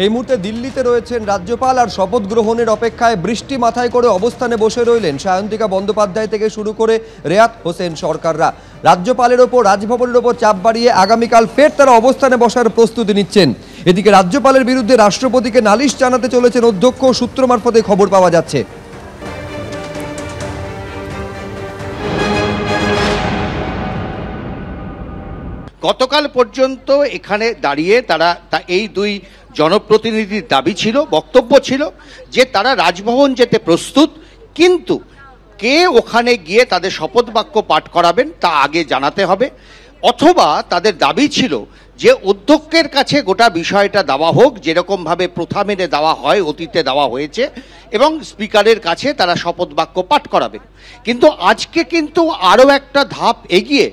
এই মুহূর্তে দিল্লিতে রয়েছেন রাজ্যপাল আর শপথ গ্রহণের অপেক্ষায় বৃষ্টি মাথায় করে অবস্থানে বসে রইলেন সায়ন্তিকা বন্দ্যোপাধ্যায় থেকে শুরু করে রেয়াত হোসেন সরকাররা। রাজ্যপালের ওপর রাজভবনের ওপর চাপ বাড়িয়ে আগামীকাল ফের তারা অবস্থানে বসার প্রস্তুতি নিচ্ছেন। এদিকে রাজ্যপালের বিরুদ্ধে রাষ্ট্রপতিকে নালিশ জানাতে চলেছেন অধ্যক্ষ, সূত্র মারফতে খবর পাওয়া যাচ্ছে। গতকাল পর্যন্ত এখানে দাঁড়িয়ে তারা এই দুই জনপ্রতিনিধির দাবি ছিল, বক্তব্য ছিল যে তারা রাজভবন যেতে প্রস্তুত, কিন্তু কে ওখানে গিয়ে তাদের শপথ বাক্য পাঠ করাবেন তা আগে জানাতে হবে, অথবা তাদের দাবি ছিল যে অধ্যক্ষের কাছে গোটা বিষয়টা দেওয়া হোক, যেরকমভাবে প্রথা মেনে দেওয়া হয়, অতীতে দেওয়া হয়েছে, এবং স্পিকারের কাছে তারা শপথ বাক্য পাঠ করাবেন। কিন্তু আজকে কিন্তু আরও একটা ধাপ এগিয়ে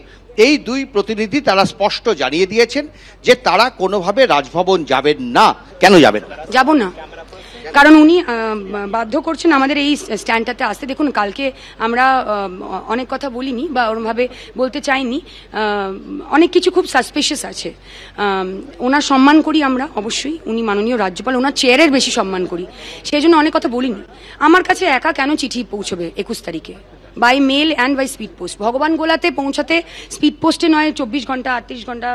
এই দুই প্রতিনিধি তারা স্পষ্ট জানিয়ে দিয়েছেন যে তারা কোনোভাবে রাজভবন যাবেন না। কেন যাবেন না? যাব না, কারণ উনি বাধ্য করছেন আমাদের এই স্ট্যান্ডটাতে আসতে। দেখুন, কালকে আমরা অনেক কথা বলিনি বা ওরমভাবে বলতে চাইনি, অনেক কিছু খুব সাসপিশিয়াস আছে। ওনার সম্মান করি আমরা অবশ্যই, উনি মাননীয় রাজ্যপাল, ওনার চেয়ারের বেশি সম্মান করি, সেই জন্য অনেক কথা বলিনি। আমার কাছে একা কেন চিঠি পৌঁছবে 21 তারিখে by mail and by speed post? ভগবান গোলাতে পৌঁছাতে স্পিড পোস্টে নয় 24 ঘন্টা, 38 ঘন্টা,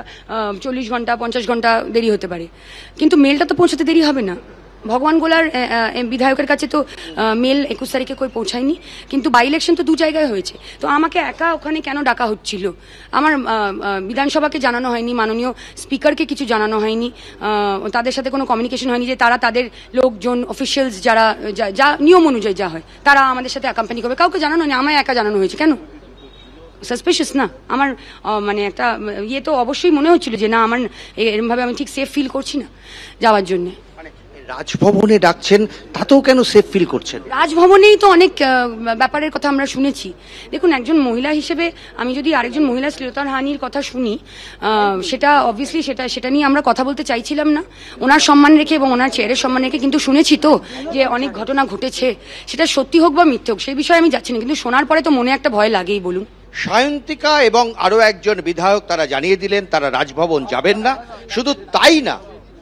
40 ঘন্টা, 50 ঘন্টা দেরি হতে পারে, কিন্তু মেলটা তো পৌঁছাতে দেরি হবে না। ভগবান গোলার বিধায়কের কাছে তো মেল 21 তারিখে কই পৌঁছায়নি, কিন্তু বাই ইলেকশন তো দু জায়গায় হয়েছে। তো আমাকে একা ওখানে কেন ডাকা হচ্ছিল? আমার বিধানসভাকে জানানো হয়নি, মাননীয় স্পিকারকে কিছু জানানো হয়নি, তাদের সাথে কোনো কমিউনিকেশন হয়নি যে তারা তাদের লোকজন, অফিসিয়ালস যারা যা নিয়ম অনুযায়ী যা হয় তারা আমাদের সাথে অ্যাকাম্পানি করবে, কাউকে জানানো হয়নি, আমায় একা জানানো হয়েছে। কেন? সাসপিশিয়াস না? আমার মানে একটা ইয়ে তো অবশ্যই মনে হচ্ছিল যে না, আমার এরকমভাবে আমি ঠিক সেফ ফিল করছি না যাওয়ার জন্যে। রাজভবনে ডাকছেন, তাতেও কেন সেফ ফিল করছেন? রাজভবনেই তো অনেক ব্যাপারের কথা আমরা শুনেছি। দেখুন, একজন মহিলা হিসেবে আমি যদি আরেকজন মহিলা শ্লীলতাহানির কথা শুনি, সেটা অবভিয়াসলি সেটা নিয়ে আমরা কথা বলতে চাইছিলাম না, ওনার সম্মান রেখে এবং ওনার চেয়ারের সম্মান রেখে। কিন্তু শুনেছি তো যে অনেক ঘটনা ঘটেছে, সেটা সত্যি হোক বা মিথ্যে হোক সেই বিষয়ে আমি যাচ্ছি না, কিন্তু শোনার পরে তো মনে একটা ভয় লাগেই। বলুন। সায়ন্তিকা এবং আরো একজন বিধায়ক তারা জানিয়ে দিলেন তারা রাজভবন যাবেন না। শুধু তাই না,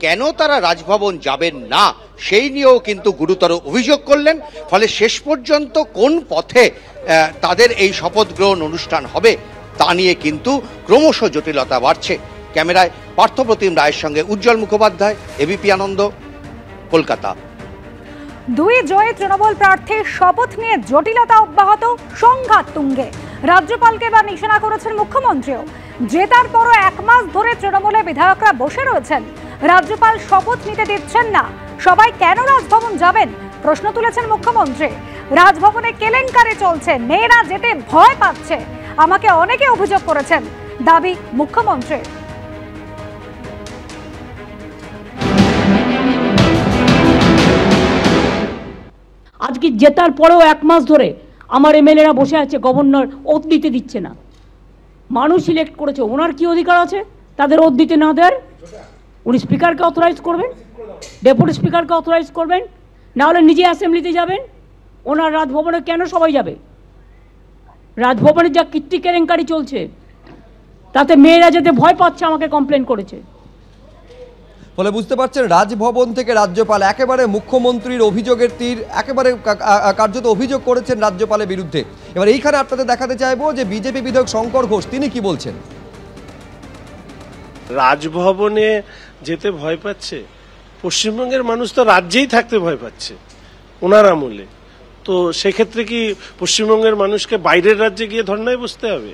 কেন তারা রাজভবন যাবেন না সেই নিয়েও কিন্তু গুরুতর অভিযোগ করলেন। ফলে শেষ পর্যন্ত কোন পথে তাদের এই শপথ গ্রহণ অনুষ্ঠান হবে তা নিয়ে কিন্তু ক্রমশ জটিলতা বাড়ছে। ক্যামেরায় পার্থপ্রতিম রায়ের সঙ্গে উজ্জ্বল মুখোপাধ্যায়, এবিপি আনন্দ, কলকাতা। দুই জয়ী তৃণমূল প্রার্থীর শপথ নিয়ে জটিলতা অব্যাহত, সংঘাত তুঙ্গে। রাজ্যপালকে এবার নিশানা করেছেন মুখ্যমন্ত্রীও। জেতার পরও 1 মাস ধরে তৃণমূলে বিধায়করা বসে রয়েছেন, রাজ্যপাল শপথ নিতে দিচ্ছেন না। সবাই কেন রাজভবন যাবেন প্রশ্ন তুলেছেন মুখ্যমন্ত্রী। রাজভবনে কেলেঙ্কারি চলছে, মেয়েরা যেতে ভয় পাচ্ছে, আমাকে অনেকে অভিযোগ করেছেন, দাবি মুখ্যমন্ত্রীর। আজকে জেতার পরেও 1 মাস ধরে আমার এমএলএরা বসে আছে, গভর্নর ওত দিতে দিচ্ছে না। মানুষ সিলেক্ট করেছে, ওনার কি অধিকার আছে তাদের ওত দিতে না দেওয়ার? উনি স্পিকারকে অথরাইজ করবেন, ডেপুটি স্পিকারকে অথরাইজ করবেন, না হলে নিজে অ্যাসেম্বলিতে যাবেন। ওনার রাজভবনে কেন সবাই যাবে? রাজভবনে যা কীর্তি কেলেঙ্কারি চলছে তাতে মেয়েরা যেতে ভয় পাচ্ছে, আমাকে কমপ্লেন করেছে। ফলে বুঝতে পারছেন রাজভবন থেকে রাজ্যপাল একেবারে মুখ্যমন্ত্রীর অভিযোগের তীর, একেবারে কার্যত অভিযোগ করেছেন রাজ্যপালের বিরুদ্ধে। এবার এইখানে আপনাদের দেখাতে চাইবো যে বিজেপি বিধায়ক শঙ্কর ঘোষ তিনি কি বলছেন। রাজভবনে যেতে ভয় পাচ্ছে? পশ্চিমবঙ্গের মানুষ তো রাজ্যেই থাকতে ভয় পাচ্ছে ওনার আমলে। তো সেক্ষেত্রে কি পশ্চিমবঙ্গের মানুষকে বাইরের রাজ্যে গিয়ে ধর্নায় বসতে হবে?